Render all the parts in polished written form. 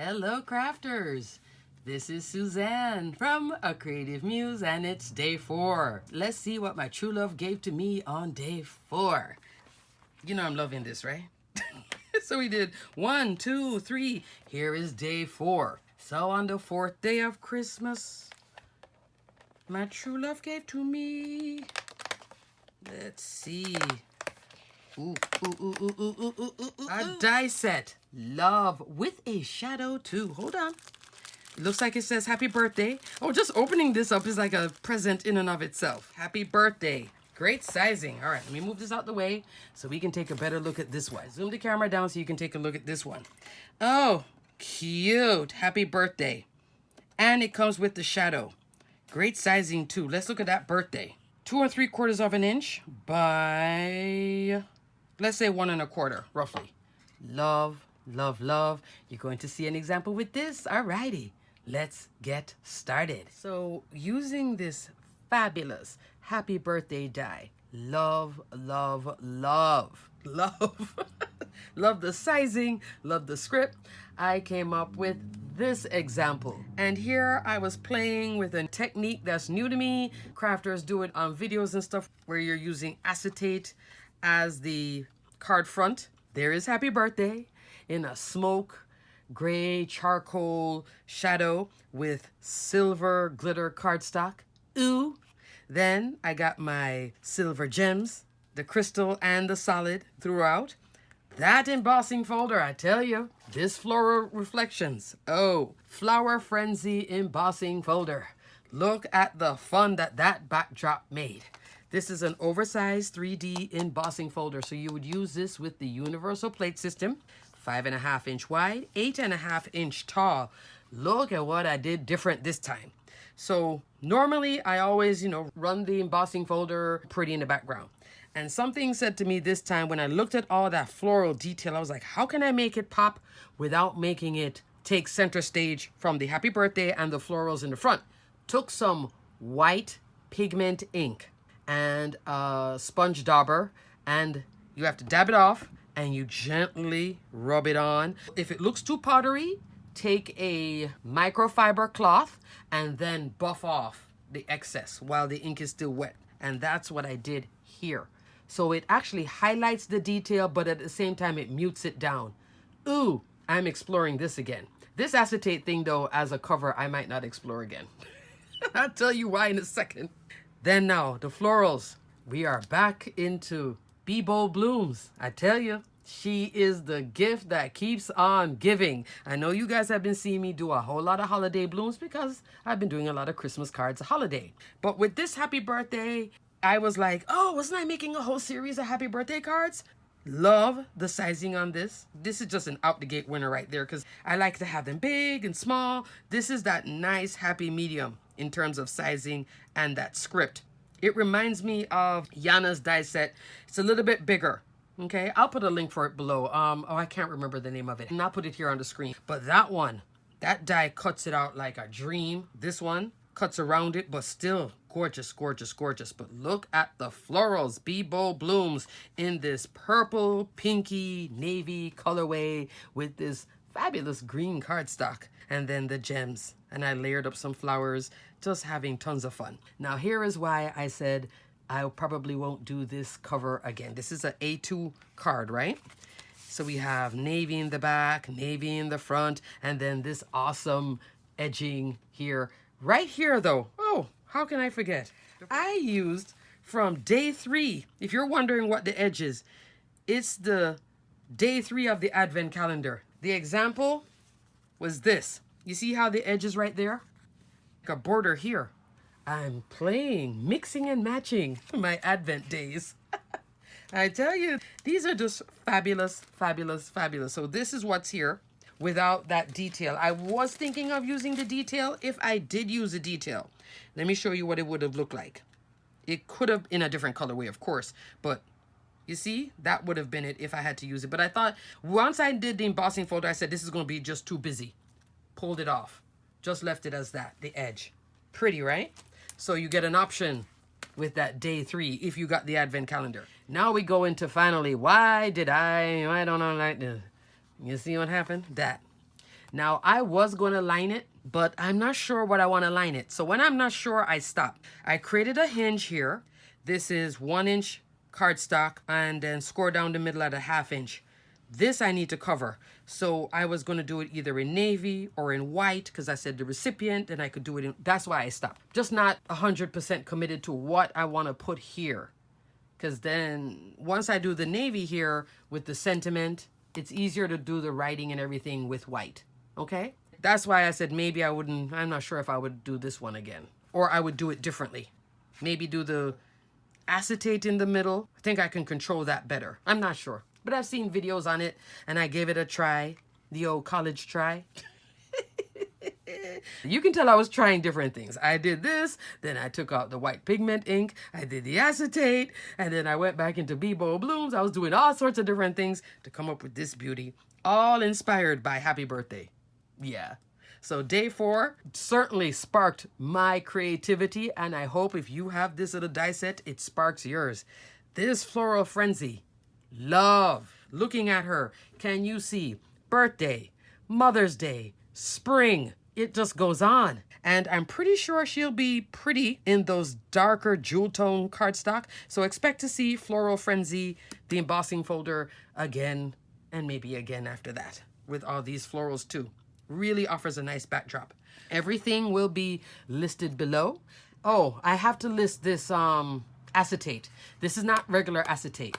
Hello crafters! This is Suzanne from A Creative Muse and it's day 4. Let's see what my true love gave to me on day 4. You know I'm loving this, right? So we did 1, 2, 3. Here is day 4. So on the 4th day of Christmas, my true love gave to me. Let's see. A die set. Love with a shadow too. Hold on. It looks like it says happy birthday. Oh, just opening this up is like a present in and of itself. Happy birthday. Great sizing. All right, let me move this out the way so we can take a better look at this one. Zoom the camera down so you can take a look at this one. Oh, cute. Happy birthday. And it comes with the shadow. Great sizing too. Let's look at that birthday. 2 3/4 of an inch by, let's say 1 1/4, roughly. Love, love, love. You're going to see an example with this. Alrighty, let's get started. So using this fabulous happy birthday die, love, love, love, love. Love the sizing, love the script. I came up with this example. And here I was playing with a technique that's new to me. Crafters do it on videos and stuff where you're using acetate as the card front. There is happy birthday in a smoke, gray, charcoal shadow with silver glitter cardstock. Ooh. Then I got my silver gems, the crystal and the solid throughout. That embossing folder, I tell you, this floral reflections. Oh, flower frenzy embossing folder. Look at the fun that backdrop made. This is an oversized 3D embossing folder. So you would use this with the universal plate system, 5.5 inch wide, 8.5 inch tall. Look at what I did different this time. So normally I always, run the embossing folder pretty in the background. And something said to me this time when I looked at all that floral detail, I was like, how can I make it pop without making it take center stage from the happy birthday and the florals in the front? Took some white pigment ink and a sponge dauber, and you have to dab it off and you gently rub it on. If it looks too powdery, take a microfiber cloth and then buff off the excess while the ink is still wet. And that's what I did here. So it actually highlights the detail, but at the same time, it mutes it down. Ooh, I'm exploring this again. This acetate thing, though, as a cover, I might not explore again. I'll tell you why in a second. Then now, the florals. We are back into Bebo Blooms. I tell you, she is the gift that keeps on giving. I know you guys have been seeing me do a whole lot of holiday blooms because I've been doing a lot of Christmas cards a holiday. But with this happy birthday, I was like, oh, wasn't I making a whole series of happy birthday cards? Love the sizing on this. This is just an out the gate winner right there because I like to have them big and small. This is that nice happy medium in terms of sizing and that script. It reminds me of Yana's die set. It's a little bit bigger. Okay, I'll put a link for it below. I can't remember the name of it. And I'll put it here on the screen. But that one, that die cuts it out like a dream. This one cuts around it, but still gorgeous, gorgeous, gorgeous. But look at the florals, Bebo Blooms in this purple, pinky, navy colorway with this fabulous green cardstock. And then the gems. And I layered up some flowers, just having tons of fun. Now here is why I said I probably won't do this cover again. This is an A2 card, right? So we have navy in the back, navy in the front, and then this awesome edging here. Right here, though. Oh, how can I forget? I used from day 3. If you're wondering what the edge is, it's the day 3 of the Advent calendar. The example was this. You see how the edge is right there? Like a border here. I'm playing, mixing and matching my Advent days. I tell you, these are just fabulous, fabulous, fabulous. So this is what's here without that detail. I was thinking of using the detail if I did use a detail. Let me show you what it would have looked like. It could have in a different colorway, of course, but you see, that would have been it if I had to use it. But I thought once I did the embossing folder, I said, this is going to be just too busy. Pulled it off. Just left it as that, the edge. Pretty, right? So you get an option with that day 3 if you got the Advent calendar. Now we go into finally, why don't I like this? You see what happened? That. Now, I was going to line it, but I'm not sure what I want to line it. So when I'm not sure, I stop. I created a hinge here. This is 1 inch cardstock and then score down the middle at a 1/2 inch. This I need to cover. So I was going to do it either in navy or in white because I said the recipient, and I could do it in, that's why I stopped. Just not 100% committed to what I want to put here. Because then once I do the navy here with the sentiment, it's easier to do the writing and everything with white. Okay? That's why I said maybe I wouldn't, I'm not sure if I would do this one again. Or I would do it differently. Maybe do the acetate in the middle. I think I can control that better. I'm not sure. But I've seen videos on it and I gave it a try. The old college try. You can tell I was trying different things. I did this, then I took out the white pigment ink, I did the acetate, and then I went back into Bebo Blooms. I was doing all sorts of different things to come up with this beauty, all inspired by Happy Birthday. Yeah. So day 4 certainly sparked my creativity, and I hope if you have this little die set, it sparks yours. This Floral Frenzy, love. Looking at her, can you see birthday, Mother's Day, spring? It just goes on. And I'm pretty sure she'll be pretty in those darker jewel tone cardstock. So expect to see Floral Frenzy, the embossing folder, again, and maybe again after that, with all these florals too. Really offers a nice backdrop. Everything will be listed below. Oh, I have to list this acetate. This is not regular acetate.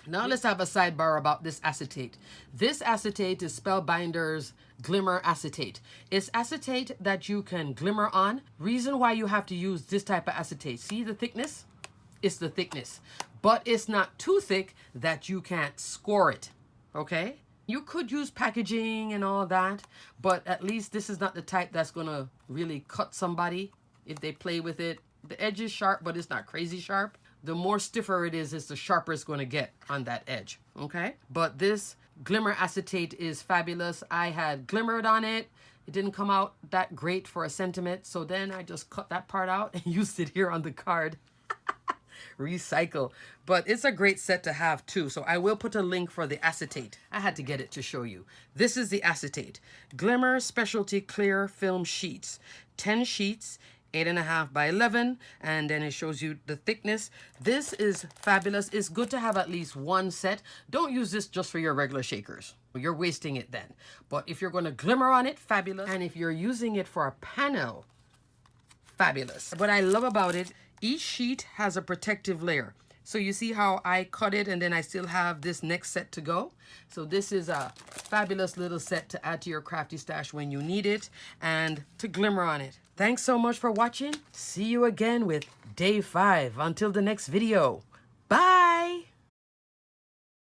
Now let's have a sidebar about this acetate. This acetate is Spellbinders Glimmer Acetate. It's acetate that you can glimmer on. Reason why you have to use this type of acetate. See the thickness? It's the thickness. But it's not too thick that you can't score it. Okay? You could use packaging and all that, but at least this is not the type that's going to really cut somebody if they play with it. The edge is sharp, but it's not crazy sharp. The more stiffer it is the sharper it's going to get on that edge. Okay? But this Glimmer Acetate is fabulous. I had glimmered on it. It didn't come out that great for a sentiment, so then I just cut that part out and used it here on the card. Recycle. But it's a great set to have too, so I will put a link for the acetate. I had to get it to show you. This is the acetate. Glimmer Specialty Clear Film Sheets. 10 sheets, 8.5 by 11, and then it shows you the thickness. This is fabulous. It's good to have at least one set. Don't use this just for your regular shakers. You're wasting it then. But if you're going to glimmer on it, fabulous. And if you're using it for a panel, fabulous. What I love about it, each sheet has a protective layer. So you see how I cut it and then I still have this next set to go. So this is a fabulous little set to add to your crafty stash when you need it and to glimmer on it. Thanks so much for watching. See you again with day 5. Until the next video. Bye.